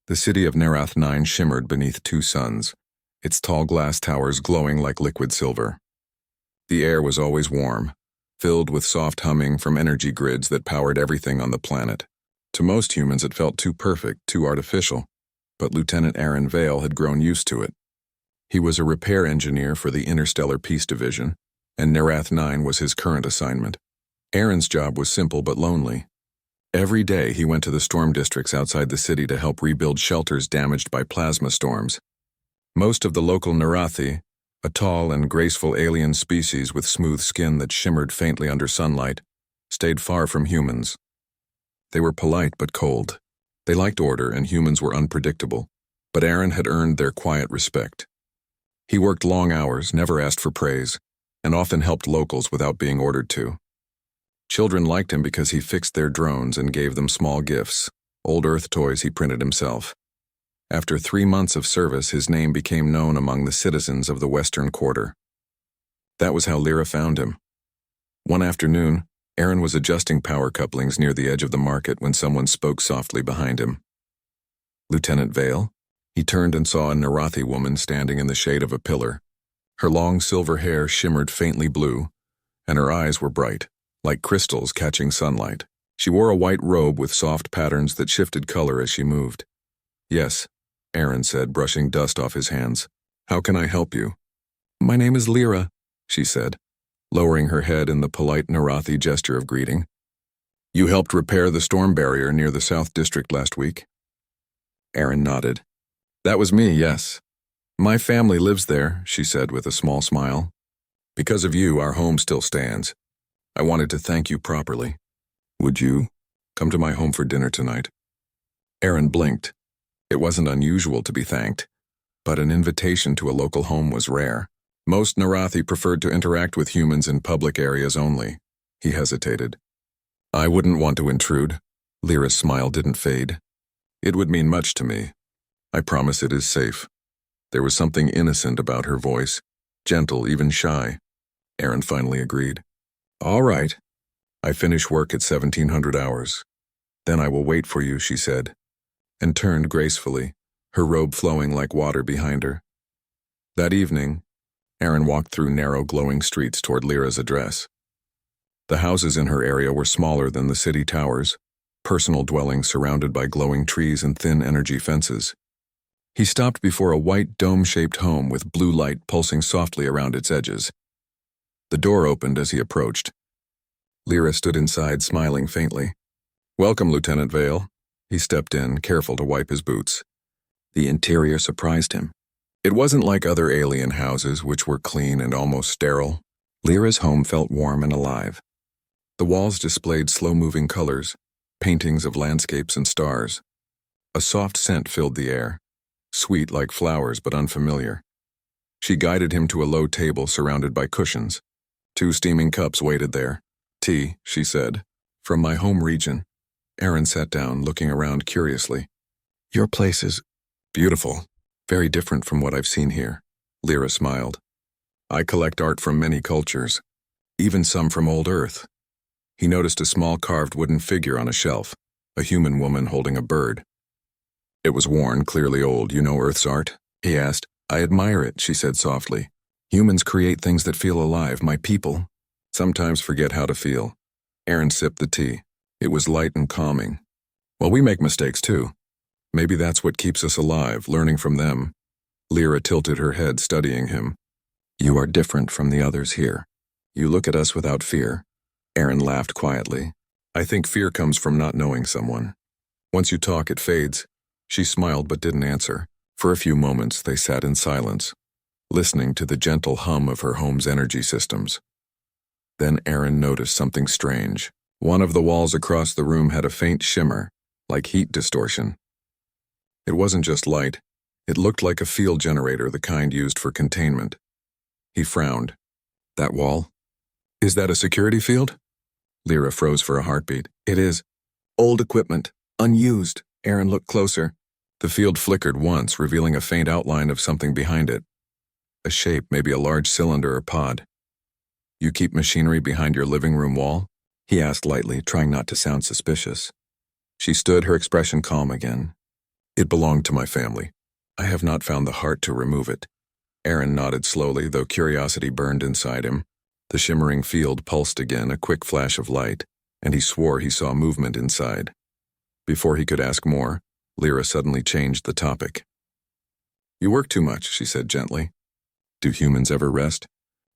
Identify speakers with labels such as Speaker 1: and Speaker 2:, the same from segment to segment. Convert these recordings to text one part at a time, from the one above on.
Speaker 1: The city of Narath 9 shimmered beneath two suns, its tall glass towers glowing like liquid silver. The air was always warm, filled with soft humming from energy grids that powered everything on the planet. To most humans it felt too perfect, too artificial, but Lieutenant Aaron Vale had grown used to it. He was a repair engineer for the Interstellar Peace Division, and Narath 9 was his current assignment. Aaron's job was simple but lonely. Every day he went to the storm districts outside the city to help rebuild shelters damaged by plasma storms. Most of the local Narathi, a tall and graceful alien species with smooth skin that shimmered faintly under sunlight, stayed far from humans. They were polite but cold. They liked order, and humans were unpredictable, but Aaron had earned their quiet respect. He worked long hours, never asked for praise, and often helped locals without being ordered to. Children liked him because he fixed their drones and gave them small gifts, old Earth toys he printed himself. After 3 months of service, his name became known among the citizens of the Western Quarter. That was how Lyra found him. One afternoon, Aaron was adjusting power couplings near the edge of the market when someone spoke softly behind him. "Lieutenant Vale?" He turned and saw a Narathi woman standing in the shade of a pillar. Her long silver hair shimmered faintly blue, and her eyes were bright, like crystals catching sunlight. She wore a white robe with soft patterns that shifted color as she moved. "Yes," Aaron said, brushing dust off his hands. "How can I help you?" "My name is Lyra," she said, lowering her head in the polite Narathi gesture of greeting. "You helped repair the storm barrier near the South District last week?" Aaron nodded. "That was me, yes. My family lives there," she said with a small smile. "Because of you, our home still stands. I wanted to thank you properly. Would you come to my home for dinner tonight?" Aaron blinked. It wasn't unusual to be thanked, but an invitation to a local home was rare. Most Narathi preferred to interact with humans in public areas only. He hesitated. "I wouldn't want to intrude." Lyra's smile didn't fade. "It would mean much to me. I promise it is safe." There was something innocent about her voice, gentle, even shy. Aaron finally agreed. "All right. I finish work at 1700 hours. Then I will wait for you," she said, and turned gracefully, her robe flowing like water behind her. That evening, Aaron walked through narrow, glowing streets toward Lyra's address. The houses in her area were smaller than the city towers, personal dwellings surrounded by glowing trees and thin energy fences. He stopped before a white dome-shaped home with blue light pulsing softly around its edges. The door opened as he approached. Lyra stood inside, smiling faintly. "Welcome, Lieutenant Vale." He stepped in, careful to wipe his boots. The interior surprised him. It wasn't like other alien houses, which were clean and almost sterile. Lyra's home felt warm and alive. The walls displayed slow-moving colors, paintings of landscapes and stars. A soft scent filled the air, sweet like flowers but unfamiliar. She guided him to a low table surrounded by cushions. 2 steaming cups waited there. "Tea," she said. "From my home region." Aaron sat down, looking around curiously. "Your place is beautiful. Very different from what I've seen here." Lyra smiled. "I collect art from many cultures, even some from old Earth." He noticed a small carved wooden figure on a shelf, a human woman holding a bird. "It was worn, clearly old. You know Earth's art?" he asked. "I admire it," she said softly. "Humans create things that feel alive. My people sometimes forget how to feel." Aaron sipped the tea. It was light and calming. "Well, we make mistakes too. Maybe that's what keeps us alive, learning from them." Lyra tilted her head, studying him. "You are different from the others here. You look at us without fear." Aaron laughed quietly. "I think fear comes from not knowing someone. Once you talk, it fades." She smiled but didn't answer. For a few moments, they sat in silence, listening to the gentle hum of her home's energy systems. Then Aaron noticed something strange. One of the walls across the room had a faint shimmer, like heat distortion. It wasn't just light. It looked like a field generator, the kind used for containment. He frowned. "That wall? Is that a security field?" Lyra froze for a heartbeat. "It is. Old equipment. Unused." Aaron looked closer. The field flickered once, revealing a faint outline of something behind it. A shape, maybe a large cylinder or pod. "You keep machinery behind your living room wall?" he asked lightly, trying not to sound suspicious. She stood, her expression calm again. It belonged to my family. I have not found the heart to remove it. Aaron nodded slowly, though curiosity burned inside him. The shimmering field pulsed again, a quick flash of light, and he swore he saw movement inside. Before he could ask more, Lyra suddenly changed the topic. You work too much, she said gently. Do humans ever rest?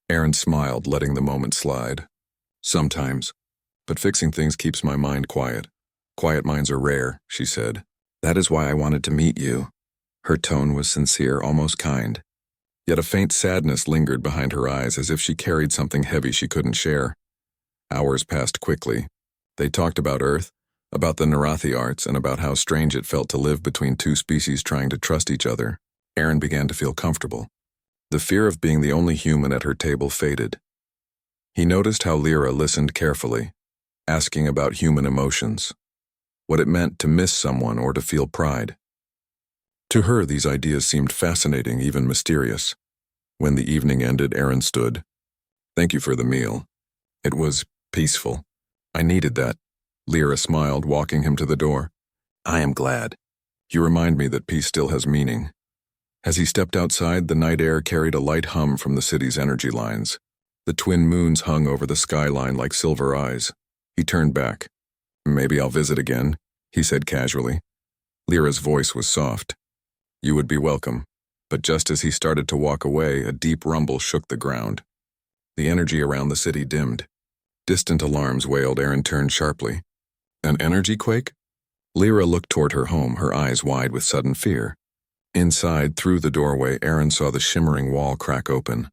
Speaker 1: Aaron smiled, letting the moment slide. Sometimes, but fixing things keeps my mind quiet. Quiet minds are rare, she said. That is why I wanted to meet you. Her tone was sincere, almost kind. Yet a faint sadness lingered behind her eyes, as if she carried something heavy she couldn't share. Hours passed quickly. They talked about Earth, about the Narathi arts, and about how strange it felt to live between two species trying to trust each other. Aaron began to feel comfortable. The fear of being the only human at her table faded. He noticed how Lyra listened carefully, asking about human emotions, what it meant to miss someone or to feel pride. To her, these ideas seemed fascinating, even mysterious. When the evening ended, Aaron stood. Thank you for the meal. It was peaceful. I needed that. Lyra smiled, walking him to the door. I am glad. You remind me that peace still has meaning. As he stepped outside, the night air carried a light hum from the city's energy lines. The twin moons hung over the skyline like silver eyes. He turned back. Maybe I'll visit again, he said casually. Lyra's voice was soft. You would be welcome. But just as he started to walk away, a deep rumble shook the ground. The energy around the city dimmed. Distant alarms wailed. Aaron turned sharply. An energy quake? Lyra looked toward her home, her eyes wide with sudden fear. Inside, through the doorway, Aaron saw the shimmering wall crack open.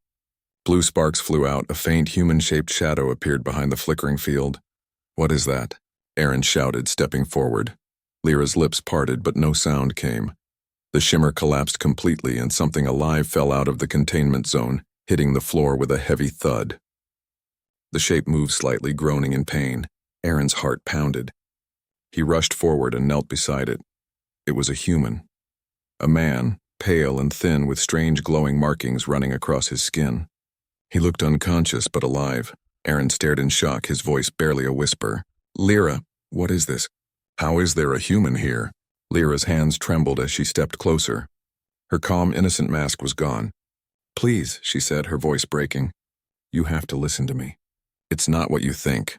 Speaker 1: Blue sparks flew out, a faint human-shaped shadow appeared behind the flickering field. What is that? Aaron shouted, stepping forward. Lyra's lips parted, but no sound came. The shimmer collapsed completely, and something alive fell out of the containment zone, hitting the floor with a heavy thud. The shape moved slightly, groaning in pain. Aaron's heart pounded. He rushed forward and knelt beside it. It was a human. A man, pale and thin, with strange glowing markings running across his skin. He looked unconscious but alive. Aaron stared in shock, his voice barely a whisper. Lyra, what is this? How is there a human here? Lyra's hands trembled as she stepped closer. Her calm, innocent mask was gone. Please, she said, her voice breaking. You have to listen to me. It's not what you think.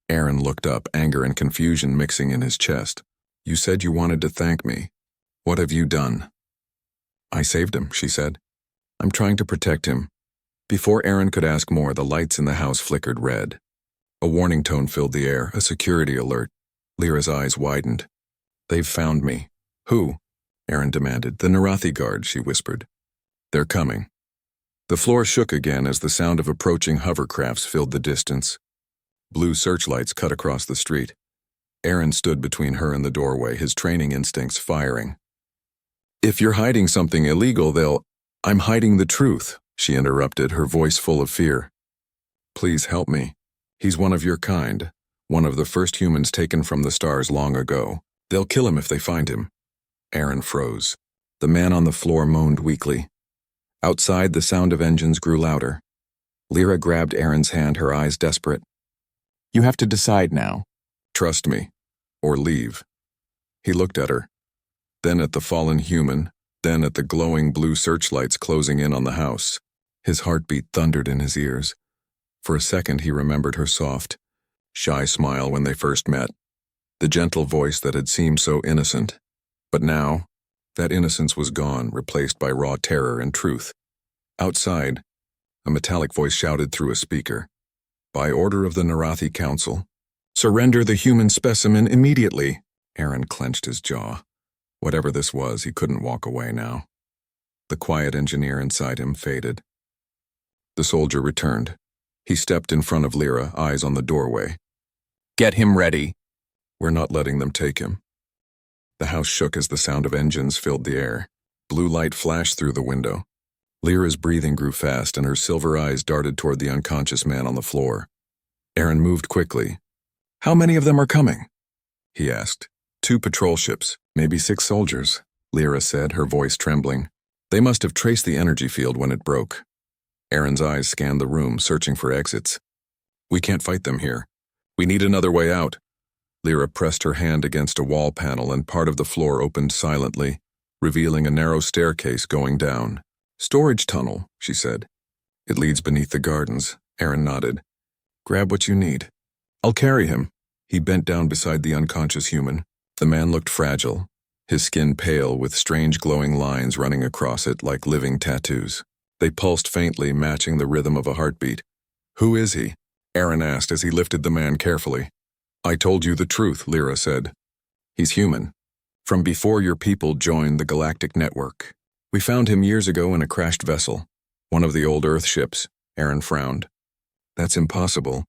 Speaker 1: Aaron looked up, anger and confusion mixing in his chest. You said you wanted to thank me. What have you done? I saved him, she said. I'm trying to protect him. Before Aaron could ask more, the lights in the house flickered red. A warning tone filled the air, a security alert. Lyra's eyes widened. They've found me. Who? Aaron demanded. The Narathi guard, she whispered. They're coming. The floor shook again as the sound of approaching hovercrafts filled the distance. Blue searchlights cut across the street. Aaron stood between her and the doorway, his training instincts firing. If you're hiding something illegal, I'm hiding the truth, she interrupted, her voice full of fear. Please help me. He's one of your kind, one of the first humans taken from the stars long ago. They'll kill him if they find him. Aaron froze. The man on the floor moaned weakly. Outside, the sound of engines grew louder. Lyra grabbed Aaron's hand, her eyes desperate. You have to decide now. Trust me, or leave. He looked at her, then at the fallen human, then at the glowing blue searchlights closing in on the house. His heartbeat thundered in his ears. For a second, he remembered her soft, shy smile when they first met, the gentle voice that had seemed so innocent. But now, that innocence was gone, replaced by raw terror and truth. Outside, a metallic voice shouted through a speaker. By order of the Narathi Council, surrender the human specimen immediately. Aaron clenched his jaw. Whatever this was, he couldn't walk away now. The quiet engineer inside him faded. The soldier returned. He stepped in front of Lyra, eyes on the doorway. Get him ready. We're not letting them take him. The house shook as the sound of engines filled the air. Blue light flashed through the window. Lyra's breathing grew fast and her silver eyes darted toward the unconscious man on the floor. Aaron moved quickly. How many of them are coming? He asked. 2 patrol ships, maybe 6 soldiers, Lyra said, her voice trembling. They must have traced the energy field when it broke. Aaron's eyes scanned the room, searching for exits. We can't fight them here. We need another way out. Lyra pressed her hand against a wall panel and part of the floor opened silently, revealing a narrow staircase going down. "Storage tunnel," she said. "It leads beneath the gardens." Aaron nodded. "Grab what you need." "I'll carry him." He bent down beside the unconscious human. The man looked fragile, his skin pale with strange glowing lines running across it like living tattoos. They pulsed faintly, matching the rhythm of a heartbeat. "Who is he?" Aaron asked as he lifted the man carefully. "I told you the truth," Lyra said. "He's human. From before your people joined the Galactic Network. We found him years ago in a crashed vessel, one of the old Earth ships." Aaron frowned. "That's impossible.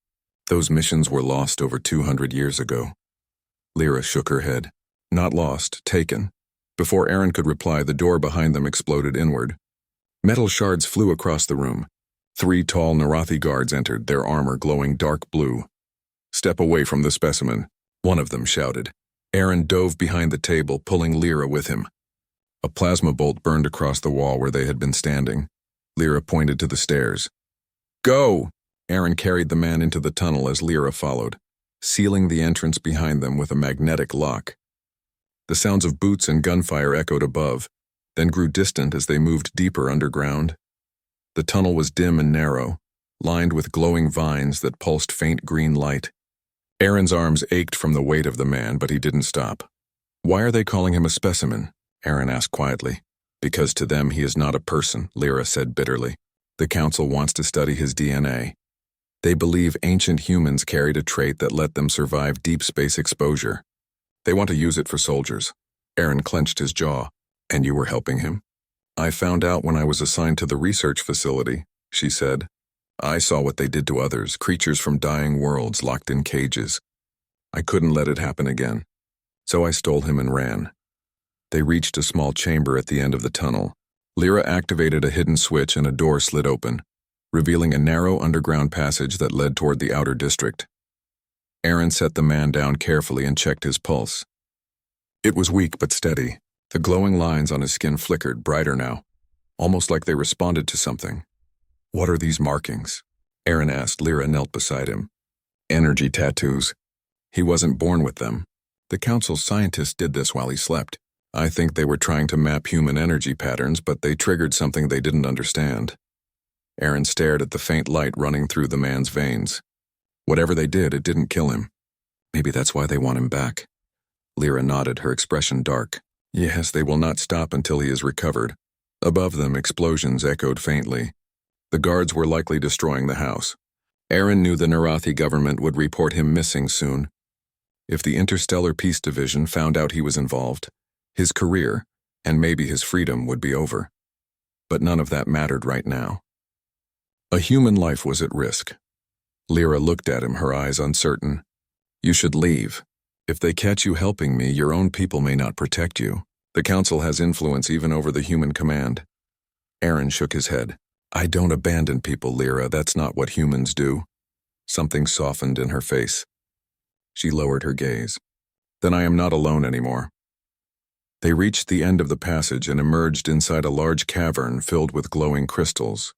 Speaker 1: Those missions were lost over 200 years ago." Lyra shook her head. "Not lost, taken." Before Aaron could reply, the door behind them exploded inward. Metal shards flew across the room. 3 tall Narathi guards entered, their armor glowing dark blue. "Step away from the specimen," one of them shouted. Aaron dove behind the table, pulling Lyra with him. A plasma bolt burned across the wall where they had been standing. Lyra pointed to the stairs. "Go!" Aaron carried the man into the tunnel as Lyra followed, sealing the entrance behind them with a magnetic lock. The sounds of boots and gunfire echoed above, then grew distant as they moved deeper underground. The tunnel was dim and narrow, lined with glowing vines that pulsed faint green light. Aaron's arms ached from the weight of the man, but he didn't stop. "Why are they calling him a specimen?" Aaron asked quietly. "Because to them he is not a person," Lyra said bitterly. "The Council wants to study his DNA. They believe ancient humans carried a trait that let them survive deep space exposure. They want to use it for soldiers." Aaron clenched his jaw. "And you were helping him?" "I found out when I was assigned to the research facility," she said. "I saw what they did to others, creatures from dying worlds locked in cages. I couldn't let it happen again. So I stole him and ran." They reached a small chamber at the end of the tunnel. Lyra activated a hidden switch and a door slid open, revealing a narrow underground passage that led toward the outer district. Aaron set the man down carefully and checked his pulse. It was weak but steady. The glowing lines on his skin flickered, brighter now, almost like they responded to something. "What are these markings?" Aaron asked. Lyra knelt beside him. "Energy tattoos. He wasn't born with them. The Council's scientists did this while he slept. I think they were trying to map human energy patterns, but they triggered something they didn't understand." Aaron stared at the faint light running through the man's veins. "Whatever they did, it didn't kill him. Maybe that's why they want him back." Lyra nodded, her expression dark. "Yes, they will not stop until he is recovered." Above them, explosions echoed faintly. The guards were likely destroying the house. Aaron knew the Narathi government would report him missing soon. If the Interstellar Peace Division found out he was involved, his career, and maybe his freedom, would be over. But none of that mattered right now. A human life was at risk. Lyra looked at him, her eyes uncertain. "You should leave. If they catch you helping me, your own people may not protect you. The Council has influence even over the human command." Aaron shook his head. "I don't abandon people, Lyra. That's not what humans do." Something softened in her face. She lowered her gaze. "Then I am not alone anymore." They reached the end of the passage and emerged inside a large cavern filled with glowing crystals.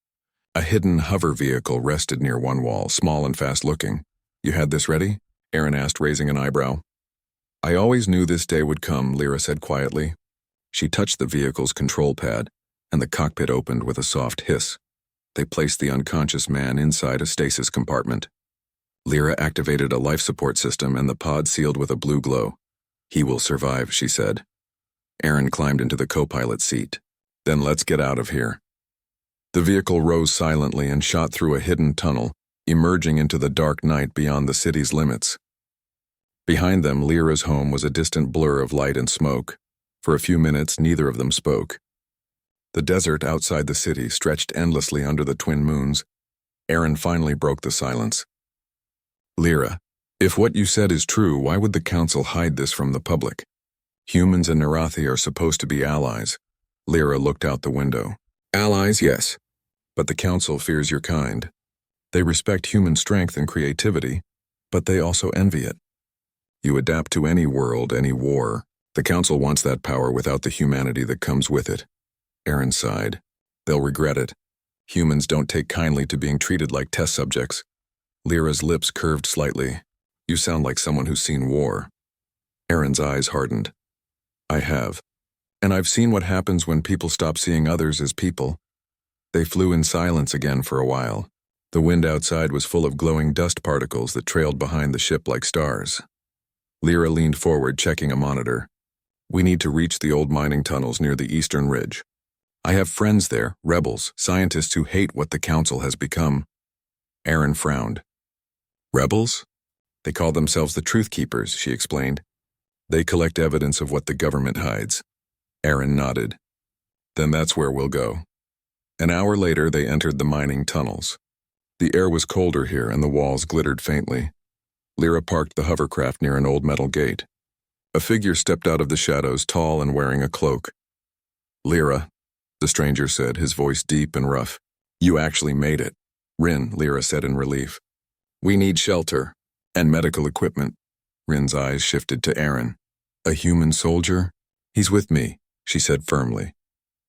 Speaker 1: A hidden hover vehicle rested near one wall, small and fast-looking. "You had this ready?" Aaron asked, raising an eyebrow. "I always knew this day would come," Lyra said quietly. She touched the vehicle's control pad, and the cockpit opened with a soft hiss. They placed the unconscious man inside a stasis compartment. Lyra activated a life support system, and the pod sealed with a blue glow. "He will survive," she said. Aaron climbed into the co-pilot seat. "Then let's get out of here." The vehicle rose silently and shot through a hidden tunnel, emerging into the dark night beyond the city's limits. Behind them, Lyra's home was a distant blur of light and smoke. For a few minutes, neither of them spoke. The desert outside the city stretched endlessly under the twin moons. Aaron finally broke the silence. "Lyra, if what you said is true, why would the Council hide this from the public? Humans and Narathi are supposed to be allies." Lyra looked out the window. "Allies, yes. But the Council fears your kind. They respect human strength and creativity, but they also envy it. You adapt to any world, any war. The Council wants that power without the humanity that comes with it." Aaron sighed. "They'll regret it. Humans don't take kindly to being treated like test subjects." Lyra's lips curved slightly. You sound like someone who's seen war. Aaron's eyes hardened. I have. And I've seen what happens when people stop seeing others as people. They flew in silence again for a while. The wind outside was full of glowing dust particles that trailed behind the ship like stars. Lyra leaned forward, checking a monitor. We need to reach the old mining tunnels near the eastern ridge. I have friends there, rebels, scientists who hate what the Council has become. Aaron frowned. Rebels? They call themselves the Truth Keepers, she explained. They collect evidence of what the government hides. Aaron nodded. Then that's where we'll go. An hour later, they entered the mining tunnels. The air was colder here and the walls glittered faintly. Lyra parked the hovercraft near an old metal gate. A figure stepped out of the shadows, tall and wearing a cloak. Lyra, the stranger said, his voice deep and rough. You actually made it. Rin, Lyra said in relief. We need shelter and medical equipment. Rin's eyes shifted to Aaron. A human soldier? He's with me, she said firmly.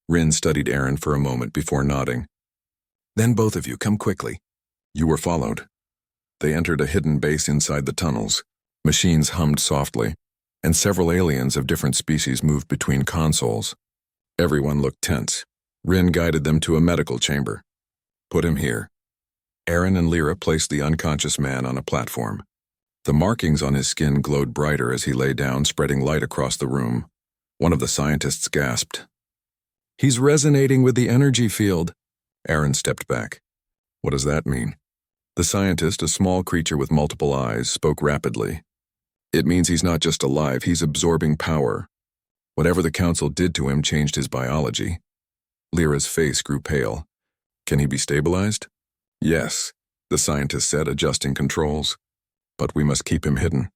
Speaker 1: Rin studied Aaron for a moment before nodding. Then both of you come quickly. You were followed. They entered a hidden base inside the tunnels. Machines hummed softly, and several aliens of different species moved between consoles. Everyone looked tense. Rin guided them to a medical chamber. Put him here. Aaron and Lyra placed the unconscious man on a platform. The markings on his skin glowed brighter as he lay down, spreading light across the room. One of the scientists gasped. He's resonating with the energy field. Aaron stepped back. What does that mean? The scientist, a small creature with multiple eyes, spoke rapidly. It means he's not just alive, he's absorbing power. Whatever the Council did to him changed his biology. Lyra's face grew pale. Can he be stabilized? Yes, the scientist said, adjusting controls. But we must keep him hidden.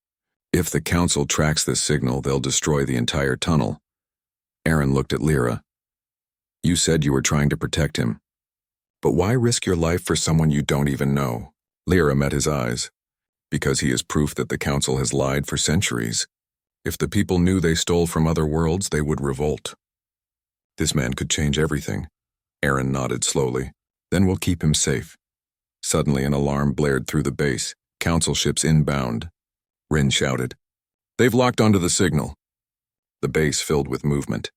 Speaker 1: If the Council tracks this signal, they'll destroy the entire tunnel. Aaron looked at Lyra. You said you were trying to protect him. But why risk your life for someone you don't even know? Lyra met his eyes. Because he is proof that the Council has lied for centuries. If the people knew they stole from other worlds, they would revolt. This man could change everything. Aaron nodded slowly. Then we'll keep him safe. Suddenly an alarm blared through the base. Council ships inbound. Rin shouted. They've locked onto the signal. The base filled with movement.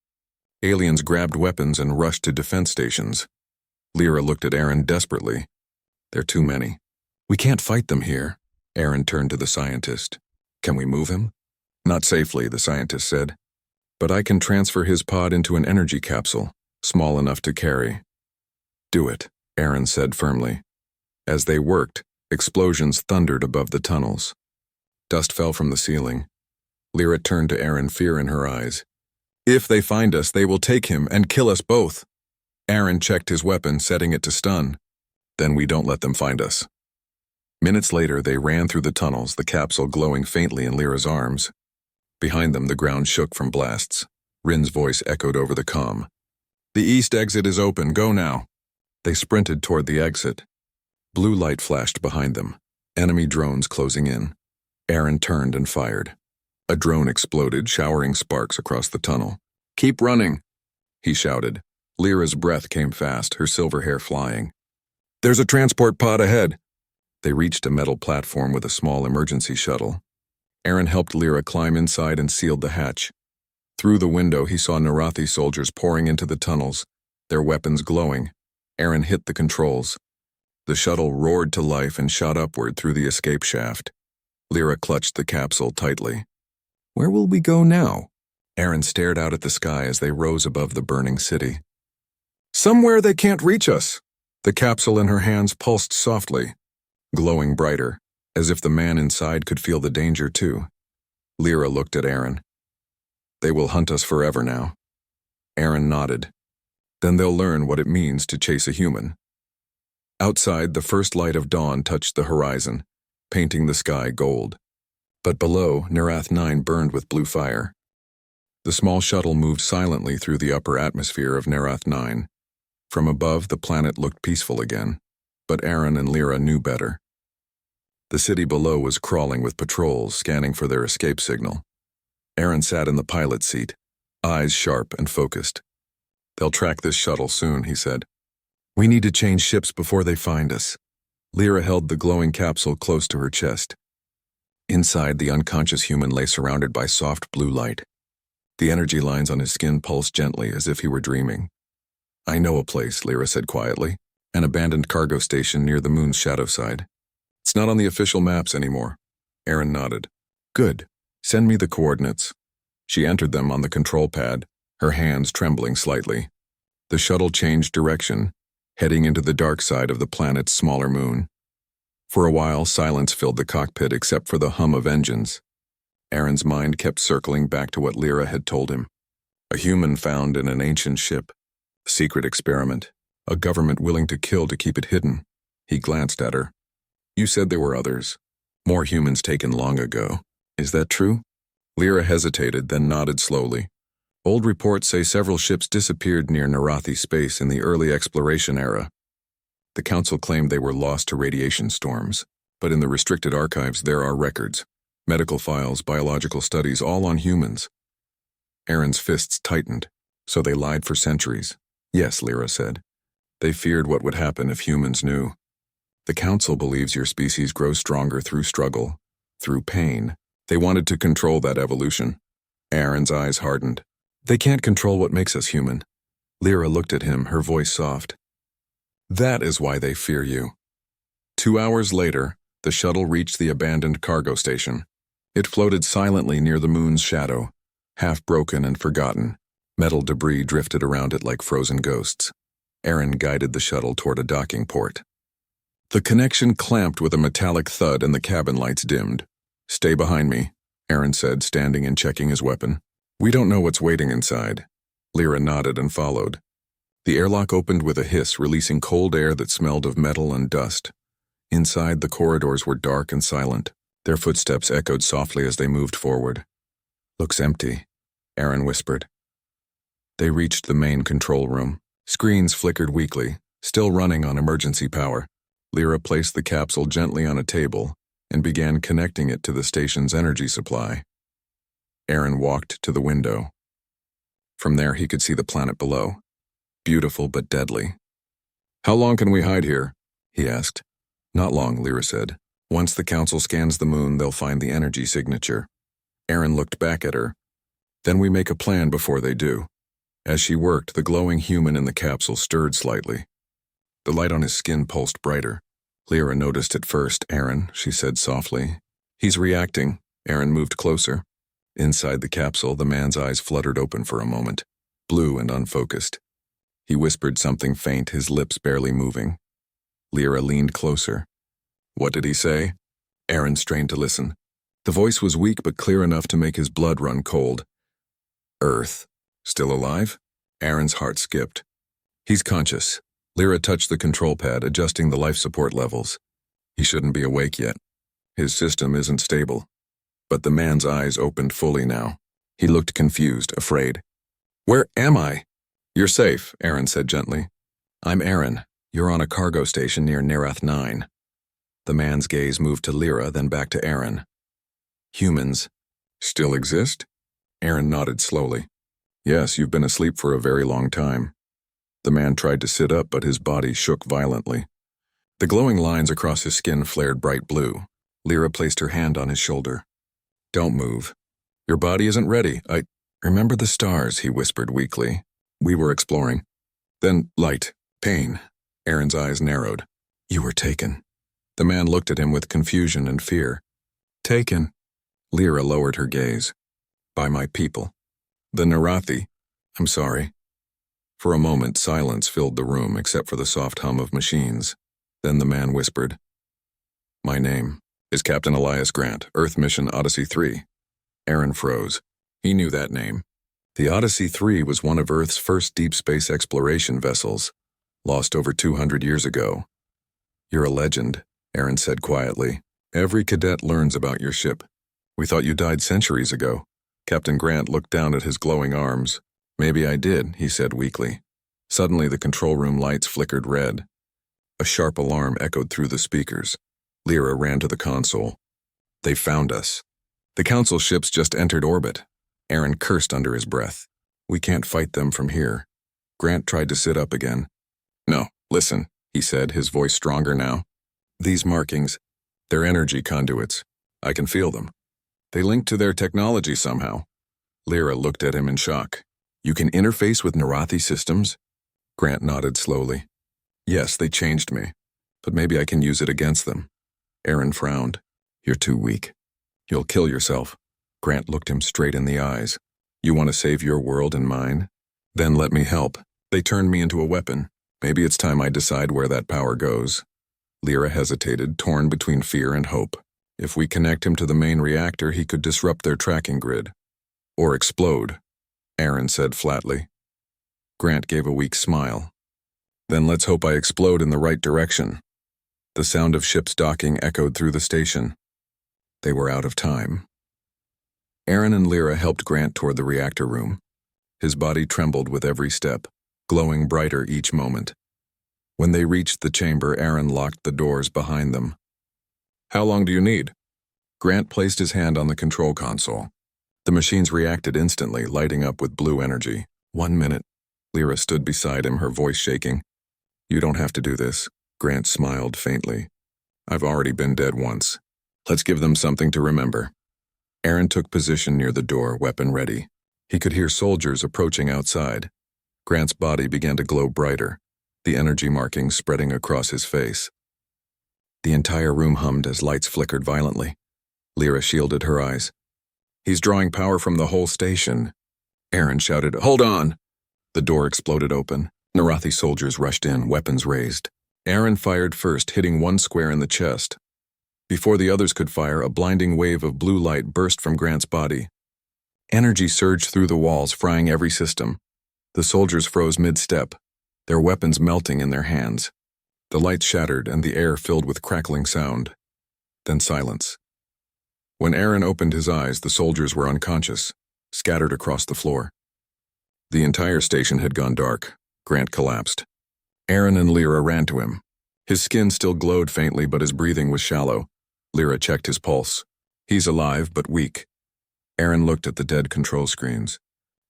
Speaker 1: Aliens grabbed weapons and rushed to defense stations. Lyra looked at Aaron desperately. They're too many. We can't fight them here. Aaron turned to the scientist. Can we move him? Not safely, the scientist said. But I can transfer his pod into an energy capsule, small enough to carry. Do it, Aaron said firmly. As they worked, explosions thundered above the tunnels. Dust fell from the ceiling. Lyra turned to Aaron, fear in her eyes. If they find us, they will take him and kill us both. Aaron checked his weapon, setting it to stun. Then we don't let them find us. Minutes later, they ran through the tunnels, the capsule glowing faintly in Lyra's arms. Behind them, the ground shook from blasts. Rin's voice echoed over the comm. The east exit is open. Go now. They sprinted toward the exit. Blue light flashed behind them. Enemy drones closing in. Aaron turned and fired. A drone exploded, showering sparks across the tunnel. Keep running, he shouted. Lyra's breath came fast, her silver hair flying. There's a transport pod ahead. They reached a metal platform with a small emergency shuttle. Aaron helped Lyra climb inside and sealed the hatch. Through the window, he saw Narathi soldiers pouring into the tunnels, their weapons glowing. Aaron hit the controls. The shuttle roared to life and shot upward through the escape shaft. Lyra clutched the capsule tightly. Where will we go now? Aaron stared out at the sky as they rose above the burning city. Somewhere they can't reach us. The capsule in her hands pulsed softly, glowing brighter, as if the man inside could feel the danger too. Lyra looked at Aaron. They will hunt us forever now. Aaron nodded. Then they'll learn what it means to chase a human. Outside, the first light of dawn touched the horizon, painting the sky gold. But below, Narath 9 burned with blue fire. The small shuttle moved silently through the upper atmosphere of Narath 9. From above, the planet looked peaceful again, but Aaron and Lyra knew better. The city below was crawling with patrols, scanning for their escape signal. Aaron sat in the pilot's seat, eyes sharp and focused. They'll track this shuttle soon, he said. We need to change ships before they find us. Lyra held the glowing capsule close to her chest. Inside, the unconscious human lay surrounded by soft blue light. The energy lines on his skin pulsed gently as if he were dreaming. "I know a place," Lyra said quietly. "An abandoned cargo station near the moon's shadow side. It's not on the official maps anymore." Aaron nodded. "Good. Send me the coordinates." She entered them on the control pad, her hands trembling slightly. The shuttle changed direction, heading into the dark side of the planet's smaller moon. For a while, silence filled the cockpit except for the hum of engines. Aaron's mind kept circling back to what Lyra had told him. A human found in an ancient ship. A secret experiment. A government willing to kill to keep it hidden. He glanced at her. "You said there were others. More humans taken long ago. Is that true?" Lyra hesitated, then nodded slowly. "Old reports say several ships disappeared near Narathi space in the early exploration era. The Council claimed they were lost to radiation storms, but in the restricted archives there are records. Medical files, biological studies, all on humans." Aaron's fists tightened. "So they lied for centuries." "Yes," Lyra said. "They feared what would happen if humans knew. The Council believes your species grows stronger through struggle, through pain. They wanted to control that evolution." Aaron's eyes hardened. "They can't control what makes us human." Lyra looked at him, her voice soft. "That is why they fear you." 2 hours later, the shuttle reached the abandoned cargo station. It floated silently near the moon's shadow, half broken and forgotten. Metal debris drifted around it like frozen ghosts. Aaron guided the shuttle toward a docking port. The connection clamped with a metallic thud and the cabin lights dimmed. "Stay behind me," Aaron said, standing and checking his weapon. "We don't know what's waiting inside." Lyra nodded and followed. The airlock opened with a hiss, releasing cold air that smelled of metal and dust. Inside, the corridors were dark and silent. Their footsteps echoed softly as they moved forward. "Looks empty," Aaron whispered. They reached the main control room. Screens flickered weakly, still running on emergency power. Lyra placed the capsule gently on a table and began connecting it to the station's energy supply. Aaron walked to the window. From there, he could see the planet below. Beautiful but deadly. "How long can we hide here?" he asked. "Not long," Lyra said. "Once the Council scans the moon, they'll find the energy signature." Aaron looked back at her. "Then we make a plan before they do." As she worked, the glowing human in the capsule stirred slightly. The light on his skin pulsed brighter. Lyra noticed it first. "Aaron," she said softly. "He's reacting." Aaron moved closer. Inside the capsule, the man's eyes fluttered open for a moment, blue and unfocused. He whispered something faint, his lips barely moving. Lyra leaned closer. "What did he say?" Aaron strained to listen. The voice was weak but clear enough to make his blood run cold. "Earth. Still alive?" Aaron's heart skipped. "He's conscious." Lyra touched the control pad, adjusting the life support levels. "He shouldn't be awake yet. His system isn't stable." But the man's eyes opened fully now. He looked confused, afraid. "Where am I?" "You're safe," Aaron said gently. "I'm Aaron. You're on a cargo station near Narath 9. The man's gaze moved to Lyra, then back to Aaron. "Humans still exist?" Aaron nodded slowly. "Yes, you've been asleep for a very long time." The man tried to sit up, but his body shook violently. The glowing lines across his skin flared bright blue. Lyra placed her hand on his shoulder. "Don't move. Your body isn't ready. I remember the stars," he whispered weakly. "We were exploring. Then light, pain." Aaron's eyes narrowed. "You were taken." The man looked at him with confusion and fear. "Taken?" Lyra lowered her gaze. "By my people. The Narathi. I'm sorry." For a moment, silence filled the room except for the soft hum of machines. Then the man whispered, "My name is Captain Elias Grant, Earth Mission Odyssey 3. Aaron froze. He knew that name. The Odyssey 3 was one of Earth's first deep space exploration vessels, lost over 200 years ago. "You're a legend," Aaron said quietly. "Every cadet learns about your ship. We thought you died centuries ago." Captain Grant looked down at his glowing arms. "Maybe I did," he said weakly. Suddenly the control room lights flickered red. A sharp alarm echoed through the speakers. Lyra ran to the console. "They found us. The Council ships just entered orbit." Aaron cursed under his breath. "We can't fight them from here." Grant tried to sit up again. "No, listen," he said, his voice stronger now. "These markings, they're energy conduits. I can feel them. They link to their technology somehow. Lyra looked at him in shock. You can interface with Narathi systems? Grant nodded slowly. Yes, they changed me, but maybe I can use it against them. Aaron frowned. You're too weak. You'll kill yourself. Grant looked him straight in the eyes. You want to save your world and mine? Then let me help. They turned me into a weapon. Maybe it's time I decide where that power goes. Lyra hesitated, torn between fear and hope. If we connect him to the main reactor, he could disrupt their tracking grid. Or explode, Aaron said flatly. Grant gave a weak smile. Then let's hope I explode in the right direction. The sound of ships docking echoed through the station. They were out of time. Aaron and Lyra helped Grant toward the reactor room. His body trembled with every step, glowing brighter each moment. When they reached the chamber, Aaron locked the doors behind them. How long do you need? Grant placed his hand on the control console. The machines reacted instantly, lighting up with blue energy. 1 minute. Lyra stood beside him, her voice shaking. You don't have to do this. Grant smiled faintly. I've already been dead once. Let's give them something to remember. Aaron took position near the door, weapon ready. He could hear soldiers approaching outside. Grant's body began to glow brighter, the energy markings spreading across his face. The entire room hummed as lights flickered violently. Lyra shielded her eyes. He's drawing power from the whole station. Aaron shouted, Hold on! The door exploded open. Narathi soldiers rushed in, weapons raised. Aaron fired first, hitting one square in the chest. Before the others could fire, a blinding wave of blue light burst from Grant's body. Energy surged through the walls, frying every system. The soldiers froze mid-step, their weapons melting in their hands. The lights shattered and the air filled with crackling sound. Then silence. When Aaron opened his eyes, the soldiers were unconscious, scattered across the floor. The entire station had gone dark. Grant collapsed. Aaron and Lyra ran to him. His skin still glowed faintly, but his breathing was shallow. Lyra checked his pulse. He's alive, but weak. Aaron looked at the dead control screens.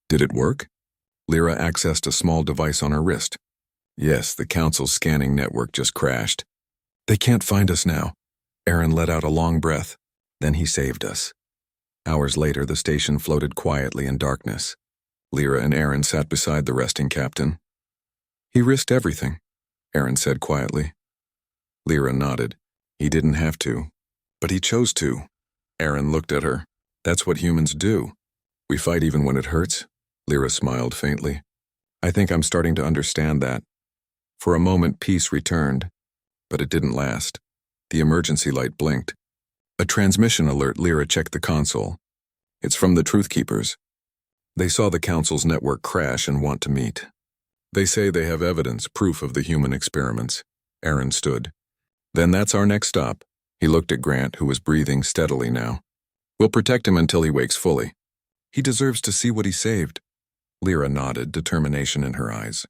Speaker 1: Did it work? Lyra accessed a small device on her wrist. Yes, the Council's scanning network just crashed. They can't find us now. Aaron let out a long breath. Then he saved us. Hours later, the station floated quietly in darkness. Lyra and Aaron sat beside the resting captain. He risked everything, Aaron said quietly. Lyra nodded. He didn't have to, but he chose to. Aaron looked at her. That's what humans do. We fight even when it hurts. Lyra smiled faintly. I think I'm starting to understand that. For a moment, peace returned, but it didn't last. The emergency light blinked. A transmission alert. Lyra checked the console. It's from the Truth Keepers. They saw the Council's network crash and want to meet. They say they have evidence, proof of the human experiments. Aaron stood. Then that's our next stop. He looked at Grant, who was breathing steadily now. We'll protect him until he wakes fully. He deserves to see what he saved. Lyra nodded, determination in her eyes.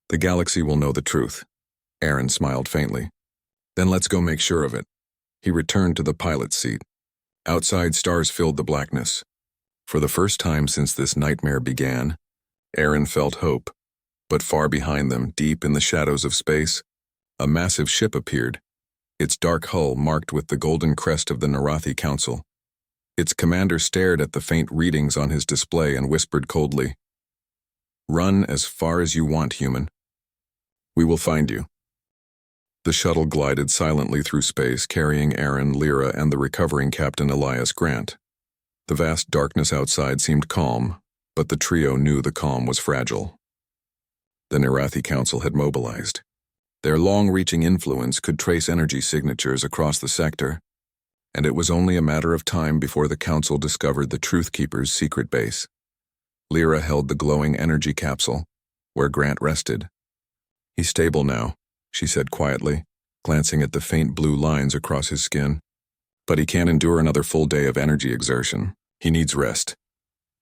Speaker 1: The galaxy will know the truth. Aaron smiled faintly. Then let's go make sure of it. He returned to the pilot's seat. Outside, stars filled the blackness. For the first time since this nightmare began, Aaron felt hope. But far behind them, deep in the shadows of space, a massive ship appeared, its dark hull marked with the golden crest of the Narathi Council. Its commander stared at the faint readings on his display and whispered coldly, Run as far as you want, human. We will find you. The shuttle glided silently through space, carrying Aaron, Lyra, and the recovering Captain Elias Grant. The vast darkness outside seemed calm, but the trio knew the calm was fragile. The Narathi Council had mobilized. Their long-reaching influence could trace energy signatures across the sector, and it was only a matter of time before the Council discovered the Truth Keeper's secret base. Lyra held the glowing energy capsule, where Grant rested. He's stable now, she said quietly, glancing at the faint blue lines across his skin. But he can't endure another full day of energy exertion. He needs rest.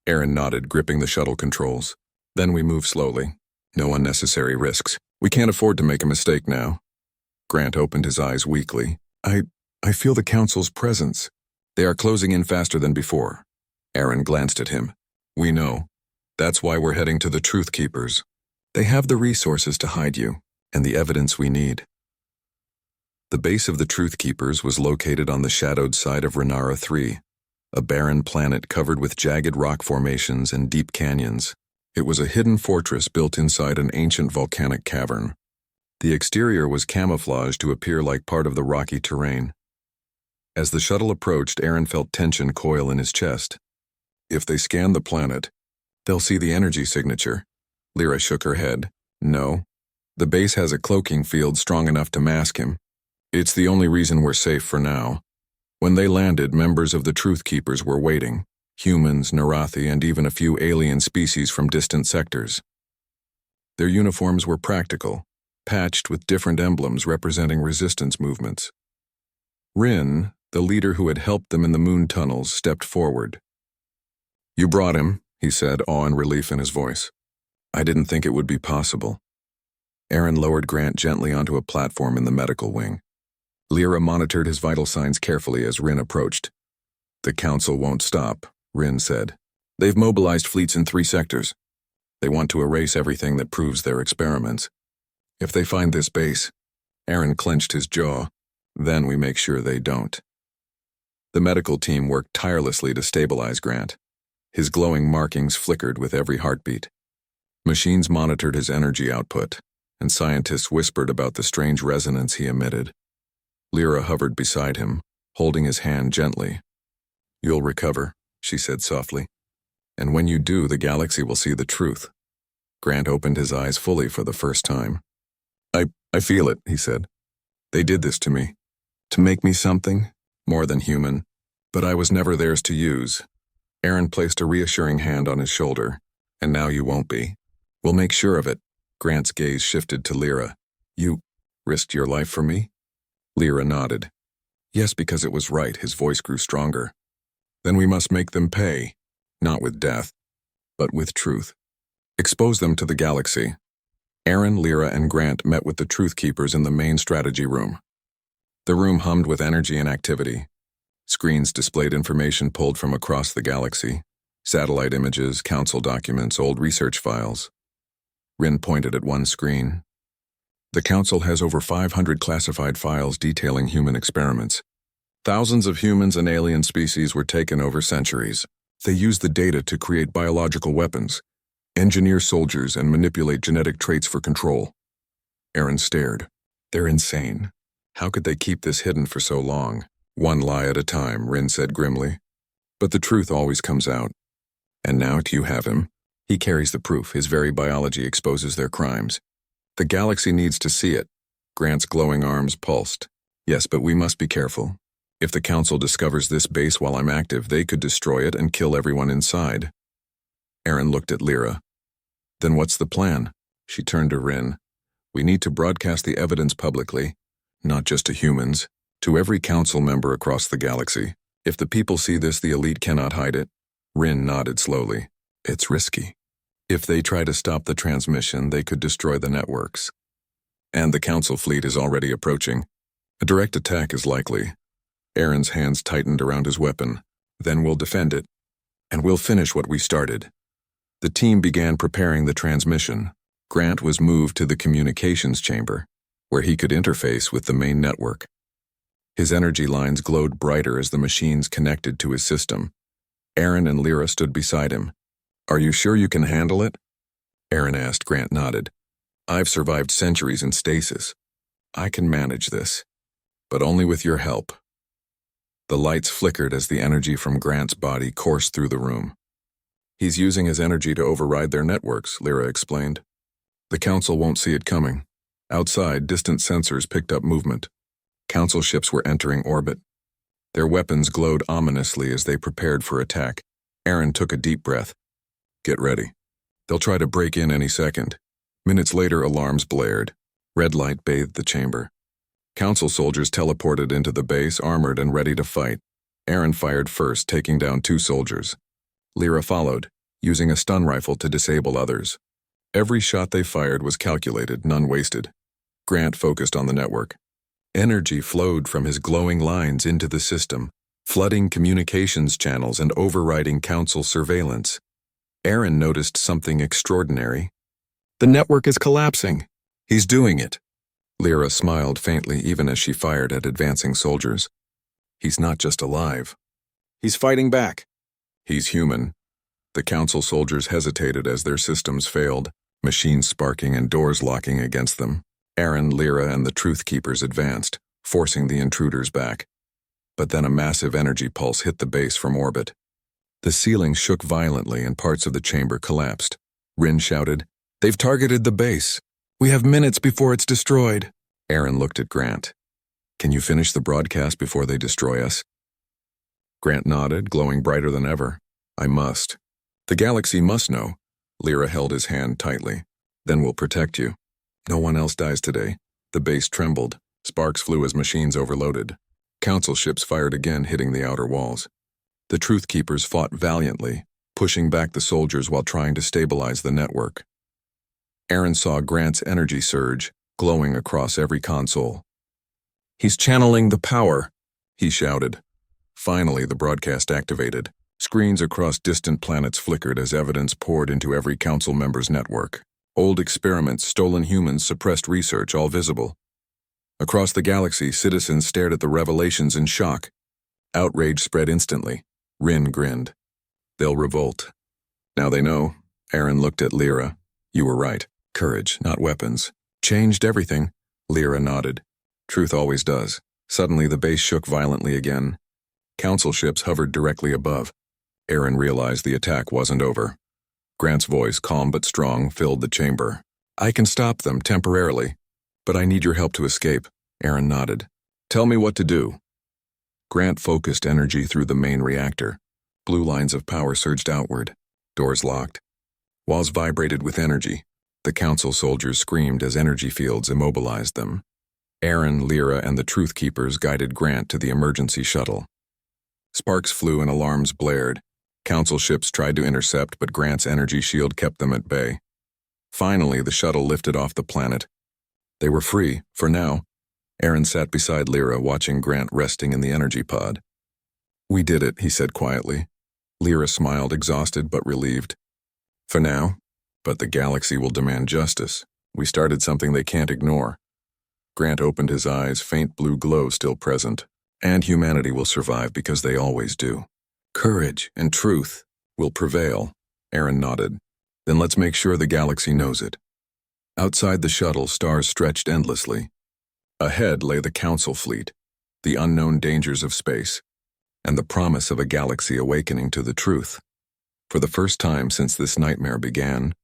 Speaker 1: Aaron nodded, gripping the shuttle controls. Then we move slowly. No unnecessary risks. We can't afford to make a mistake now. Grant opened his eyes weakly. I feel the Council's presence. They are closing in faster than before. Aaron glanced at him. We know. That's why we're heading to the Truth Keepers. They have the resources to hide you, and the evidence we need. The base of the Truth Keepers was located on the shadowed side of Renara 3, a barren planet covered with jagged rock formations and deep canyons. It was a hidden fortress built inside an ancient volcanic cavern. The exterior was camouflaged to appear like part of the rocky terrain. As the shuttle approached, Aaron felt tension coil in his chest. If they scan the planet, they'll see the energy signature. Lyra shook her head. No. The base has a cloaking field strong enough to mask him. It's the only reason we're safe for now. When they landed, members of the Truth Keepers were waiting. Humans, Narathi, and even a few alien species from distant sectors. Their uniforms were practical, patched with different emblems representing resistance movements. Rin, the leader who had helped them in the moon tunnels, stepped forward. "You brought him," he said, awe and relief in his voice. "I didn't think it would be possible." Aaron lowered Grant gently onto a platform in the medical wing. Lyra monitored his vital signs carefully as Rin approached. "The Council won't stop," Rin said. "They've mobilized fleets in 3 sectors. They want to erase everything that proves their experiments. If they find this base," Aaron clenched his jaw, "then we make sure they don't." The medical team worked tirelessly to stabilize Grant. His glowing markings flickered with every heartbeat. Machines monitored his energy output, and scientists whispered about the strange resonance he emitted. Lyra hovered beside him, holding his hand gently. "You'll recover," she said softly. "And when you do, the galaxy will see the truth." Grant opened his eyes fully for the first time. I feel it," he said. "They did this to me. To make me something more than human. But I was never theirs to use." Aaron placed a reassuring hand on his shoulder. "And now you won't be. We'll make sure of it." Grant's gaze shifted to Lyra. "You risked your life for me?" Lyra nodded. "Yes, because it was right." His voice grew stronger. "Then we must make them pay, not with death, but with truth. Expose them to the galaxy." Aaron, Lyra, and Grant met with the Truth Keepers in the main strategy room. The room hummed with energy and activity. Screens displayed information pulled from across the galaxy. Satellite images, council documents, old research files. Rin pointed at one screen. "The Council has over 500 classified files detailing human experiments. Thousands of humans and alien species were taken over centuries. They use the data to create biological weapons, engineer soldiers, and manipulate genetic traits for control." Aaron stared. "They're insane. How could they keep this hidden for so long?" "One lie at a time," Rin said grimly. "But the truth always comes out. And now you have him. He carries the proof. His very biology exposes their crimes. The galaxy needs to see it." Grant's glowing arms pulsed. "Yes, but we must be careful. If the Council discovers this base while I'm active, they could destroy it and kill everyone inside." Aaron looked at Lyra. "Then what's the plan?" She turned to Rin. "We need to broadcast the evidence publicly, not just to humans, to every Council member across the galaxy. If the people see this, the elite cannot hide it." Rin nodded slowly. "It's risky. If they try to stop the transmission, they could destroy the networks. And the Council fleet is already approaching. A direct attack is likely." Aaron's hands tightened around his weapon. "Then we'll defend it. And we'll finish what we started." The team began preparing the transmission. Grant was moved to the communications chamber, where he could interface with the main network. His energy lines glowed brighter as the machines connected to his system. Aaron and Lyra stood beside him. "Are you sure you can handle it?" Aaron asked. Grant nodded. "I've survived centuries in stasis. I can manage this, but only with your help." The lights flickered as the energy from Grant's body coursed through the room. "He's using his energy to override their networks," Lyra explained. "The Council won't see it coming." Outside, distant sensors picked up movement. Council ships were entering orbit. Their weapons glowed ominously as they prepared for attack. Aaron took a deep breath. "Get ready. They'll try to break in any second." Minutes later, alarms blared. Red light bathed the chamber. Council soldiers teleported into the base, armored and ready to fight. Aaron fired first, taking down 2 soldiers. Lyra followed, using a stun rifle to disable others. Every shot they fired was calculated, none wasted. Grant focused on the network. Energy flowed from his glowing lines into the system, flooding communications channels and overriding Council surveillance. Aaron noticed something extraordinary. "The network is collapsing." "He's doing it." Lyra smiled faintly even as she fired at advancing soldiers. He's not just alive. He's fighting back. He's human. The Council soldiers hesitated as their systems failed, machines sparking and doors locking against them. Aaron, Lyra, and the Truth Keepers advanced, forcing the intruders back. But then a massive energy pulse hit the base from orbit. The ceiling shook violently and parts of the chamber collapsed. Rin shouted, "They've targeted the base. We have minutes before it's destroyed." Aaron looked at Grant. "Can you finish the broadcast before they destroy us?" Grant nodded, glowing brighter than ever. "I must. The galaxy must know." Lyra held his hand tightly. "Then we'll protect you. No one else dies today." The base trembled. Sparks flew as machines overloaded. Council ships fired again, hitting the outer walls. The Truth Keepers fought valiantly, pushing back the soldiers while trying to stabilize the network. Aaron saw Grant's energy surge, glowing across every console. "He's channeling the power," he shouted. Finally, the broadcast activated. Screens across distant planets flickered as evidence poured into every council member's network. Old experiments, stolen humans, suppressed research, all visible. Across the galaxy, citizens stared at the revelations in shock. Outrage spread instantly. Rin grinned. "They'll revolt. Now they know." Aaron looked at Lyra. "You were right. Courage, not weapons. Changed everything." Lyra nodded. "Truth always does." Suddenly, the base shook violently again. Council ships hovered directly above. Aaron realized the attack wasn't over. Grant's voice, calm but strong, filled the chamber. "I can stop them temporarily, but I need your help to escape." Aaron nodded. "Tell me what to do." Grant focused energy through the main reactor. Blue lines of power surged outward. Doors locked. Walls vibrated with energy. The Council soldiers screamed as energy fields immobilized them. Aaron, Lyra, and the Truth Keepers guided Grant to the emergency shuttle. Sparks flew and alarms blared. Council ships tried to intercept, but Grant's energy shield kept them at bay. Finally, the shuttle lifted off the planet. They were free, for now. Aaron sat beside Lyra, watching Grant resting in the energy pod. "We did it," he said quietly. Lyra smiled, exhausted but relieved. "For now, but the galaxy will demand justice. We started something they can't ignore." Grant opened his eyes, faint blue glow still present. "And humanity will survive because they always do. Courage and truth will prevail." Aaron nodded. "Then let's make sure the galaxy knows it." Outside the shuttle, stars stretched endlessly. Ahead lay the Council fleet, the unknown dangers of space, and the promise of a galaxy awakening to the truth. For the first time since this nightmare began,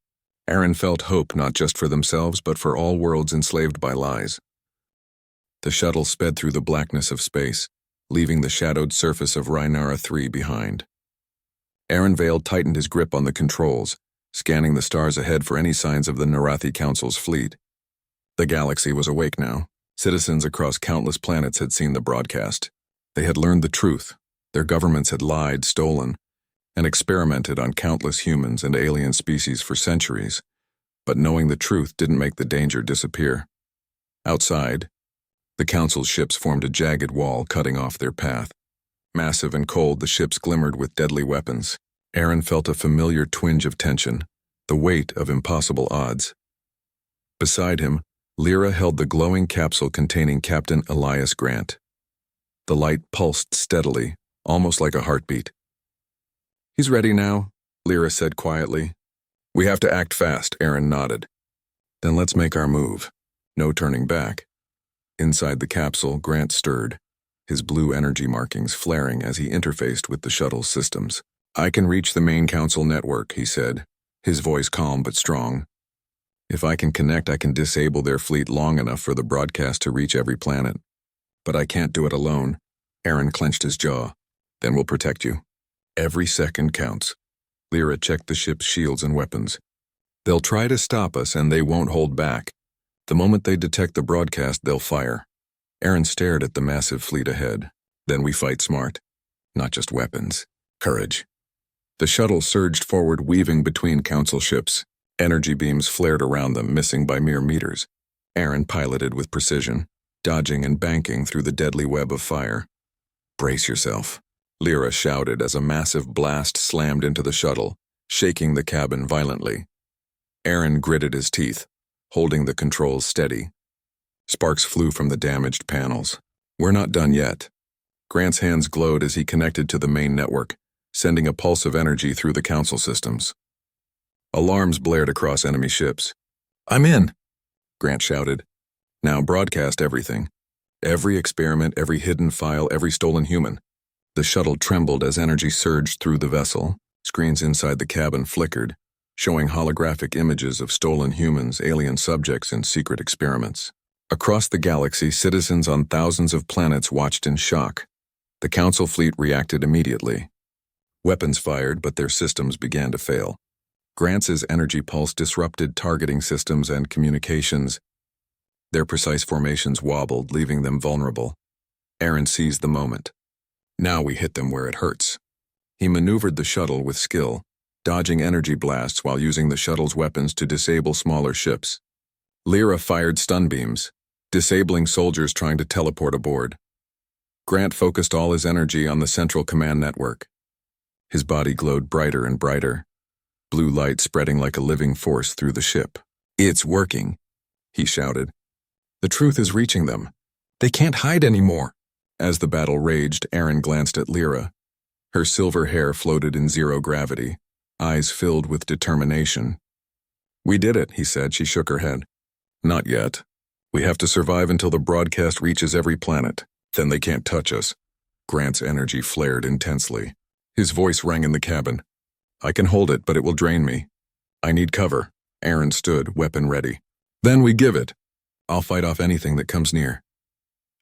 Speaker 1: Aaron felt hope not just for themselves but for all worlds enslaved by lies. The shuttle sped through the blackness of space, leaving the shadowed surface of Rhinara 3 behind. Aaron Vale tightened his grip on the controls, scanning the stars ahead for any signs of the Narathi Council's fleet. The galaxy was awake now. Citizens across countless planets had seen the broadcast. They had learned the truth. Their governments had lied, stolen, and experimented on countless humans and alien species for centuries. But knowing the truth didn't make the danger disappear. Outside, the Council's ships formed a jagged wall cutting off their path. Massive and cold, the ships glimmered with deadly weapons. Aaron felt a familiar twinge of tension, the weight of impossible odds. Beside him, Lyra held the glowing capsule containing Captain Elias Grant. The light pulsed steadily, almost like a heartbeat. "He's ready now," Lyra said quietly. "We have to act fast," Aaron nodded. "Then let's make our move. No turning back." Inside the capsule, Grant stirred, his blue energy markings flaring as he interfaced with the shuttle's systems. "I can reach the main Council network," he said, his voice calm but strong. "If I can connect, I can disable their fleet long enough for the broadcast to reach every planet. But I can't do it alone." Aaron clenched his jaw. "Then we'll protect you. Every second counts." Lyra checked the ship's shields and weapons. "They'll try to stop us, and they won't hold back. The moment they detect the broadcast, they'll fire." Aaron stared at the massive fleet ahead. "Then we fight smart. Not just weapons. Courage." The shuttle surged forward, weaving between Council ships. Energy beams flared around them, missing by mere meters. Aaron piloted with precision, dodging and banking through the deadly web of fire. "Brace yourself," Lyra shouted as a massive blast slammed into the shuttle, shaking the cabin violently. Aaron gritted his teeth, holding the controls steady. Sparks flew from the damaged panels. We're not done yet. Grant's hands glowed as he connected to the main network, sending a pulse of energy through the Council systems. Alarms blared across enemy ships. "I'm in," Grant shouted. "Now broadcast everything. Every experiment, every hidden file, every stolen human." The shuttle trembled as energy surged through the vessel. Screens inside the cabin flickered, showing holographic images of stolen humans, alien subjects, and secret experiments. Across the galaxy, citizens on thousands of planets watched in shock. The Council fleet reacted immediately. Weapons fired, but their systems began to fail. Grant's energy pulse disrupted targeting systems and communications. Their precise formations wobbled, leaving them vulnerable. Aaron seized the moment. Now we hit them where it hurts. He maneuvered the shuttle with skill, dodging energy blasts while using the shuttle's weapons to disable smaller ships. Lyra fired stun beams, disabling soldiers trying to teleport aboard. Grant focused all his energy on the central command network. His body glowed brighter and brighter, blue light spreading like a living force through the ship. "It's working," he shouted. "The truth is reaching them. They can't hide anymore." As the battle raged, Aaron glanced at Lyra. Her silver hair floated in zero gravity, eyes filled with determination. "We did it," he said. She shook her head. "Not yet. We have to survive until the broadcast reaches every planet. Then they can't touch us." Grant's energy flared intensely. His voice rang in the cabin. "I can hold it, but it will drain me. I need cover." Aaron stood, weapon ready. "Then we give it. I'll fight off anything that comes near."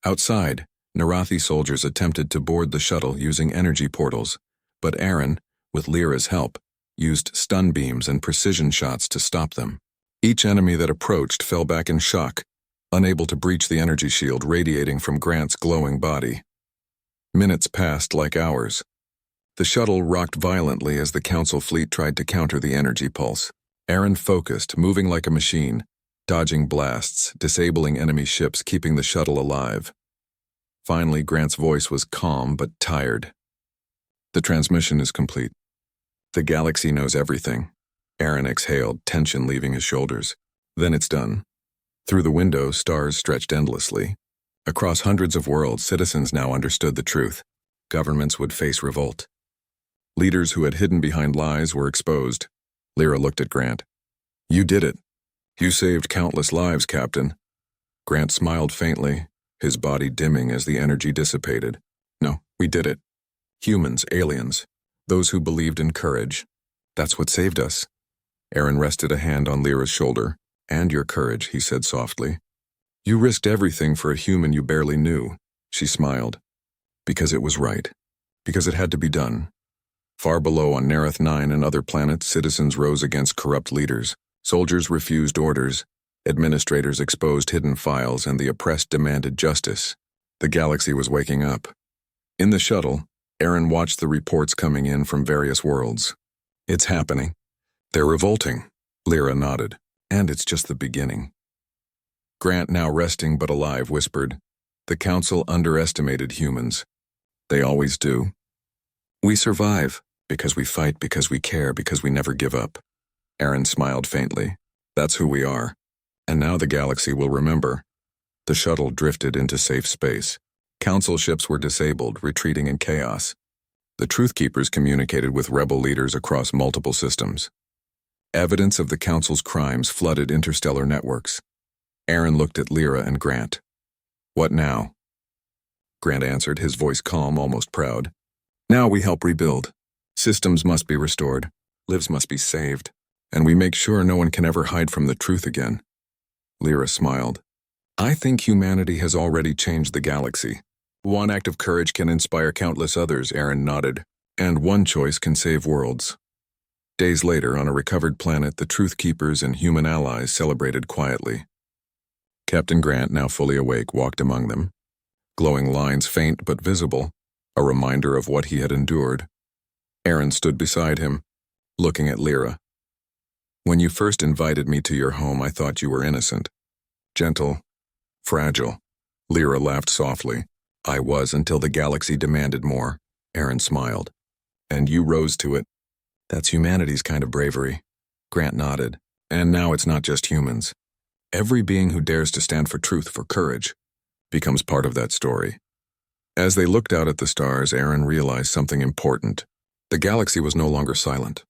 Speaker 1: Outside, Narathi soldiers attempted to board the shuttle using energy portals, but Aaron, with Lyra's help, used stun beams and precision shots to stop them. Each enemy that approached fell back in shock, unable to breach the energy shield radiating from Grant's glowing body. Minutes passed like hours. The shuttle rocked violently as the Council fleet tried to counter the energy pulse. Aaron focused, moving like a machine, dodging blasts, disabling enemy ships, keeping the shuttle alive. Finally, Grant's voice was calm but tired. "The transmission is complete. The galaxy knows everything." Aaron exhaled, tension leaving his shoulders. "Then it's done." Through the window, stars stretched endlessly. Across hundreds of worlds, citizens now understood the truth. Governments would face revolt. Leaders who had hidden behind lies were exposed. Lyra looked at Grant. "You did it. You saved countless lives, Captain." Grant smiled faintly, his body dimming as the energy dissipated. "No, we did it. Humans, aliens, those who believed in courage. That's what saved us." Aaron rested a hand on Lyra's shoulder. "And your courage," he said softly. "You risked everything for a human you barely knew." She smiled. "Because it was right. Because it had to be done." Far below on Narath 9 and other planets, citizens rose against corrupt leaders. Soldiers refused orders. Administrators exposed hidden files, and the oppressed demanded justice. The galaxy was waking up. In the shuttle, Aaron watched the reports coming in from various worlds. "It's happening. They're revolting." Lyra nodded. "And it's just the beginning." Grant, now resting but alive, whispered, "The Council underestimated humans. They always do. We survive because we fight, because we care, because we never give up." Aaron smiled faintly. "That's who we are. And now the galaxy will remember." The shuttle drifted into safe space. Council ships were disabled, retreating in chaos. The Truth Keepers communicated with rebel leaders across multiple systems. Evidence of the Council's crimes flooded interstellar networks. Aaron looked at Lyra and Grant. "What now?" Grant answered, his voice calm, almost proud. "Now we help rebuild. Systems must be restored. Lives must be saved. And we make sure no one can ever hide from the truth again." Lyra smiled. "I think humanity has already changed the galaxy. One act of courage can inspire countless others," Aaron nodded. "And one choice can save worlds." Days later, on a recovered planet, the Truth Keepers and human allies celebrated quietly. Captain Grant, now fully awake, walked among them. Glowing lines faint but visible, a reminder of what he had endured. Aaron stood beside him, looking at Lyra. "When you first invited me to your home, I thought you were innocent. Gentle, fragile." Lyra laughed softly. "I was until the galaxy demanded more." Aaron smiled. "And you rose to it." "That's humanity's kind of bravery." Grant nodded. "And now it's not just humans. Every being who dares to stand for truth, for courage, becomes part of that story. As they looked out at the stars, Aaron realized something important. The galaxy was no longer silent.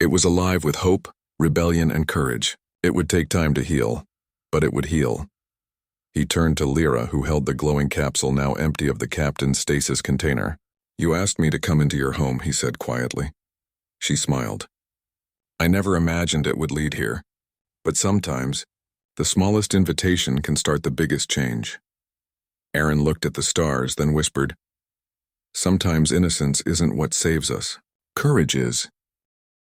Speaker 1: It was alive with hope, rebellion, and courage. It would take time to heal, but it would heal. He turned to Lyra, who held the glowing capsule now empty of the captain's stasis container. "You asked me to come into your home," he said quietly. She smiled. "I never imagined it would lead here, but sometimes the smallest invitation can start the biggest change." Aaron looked at the stars, then whispered, "Sometimes innocence isn't what saves us. Courage is."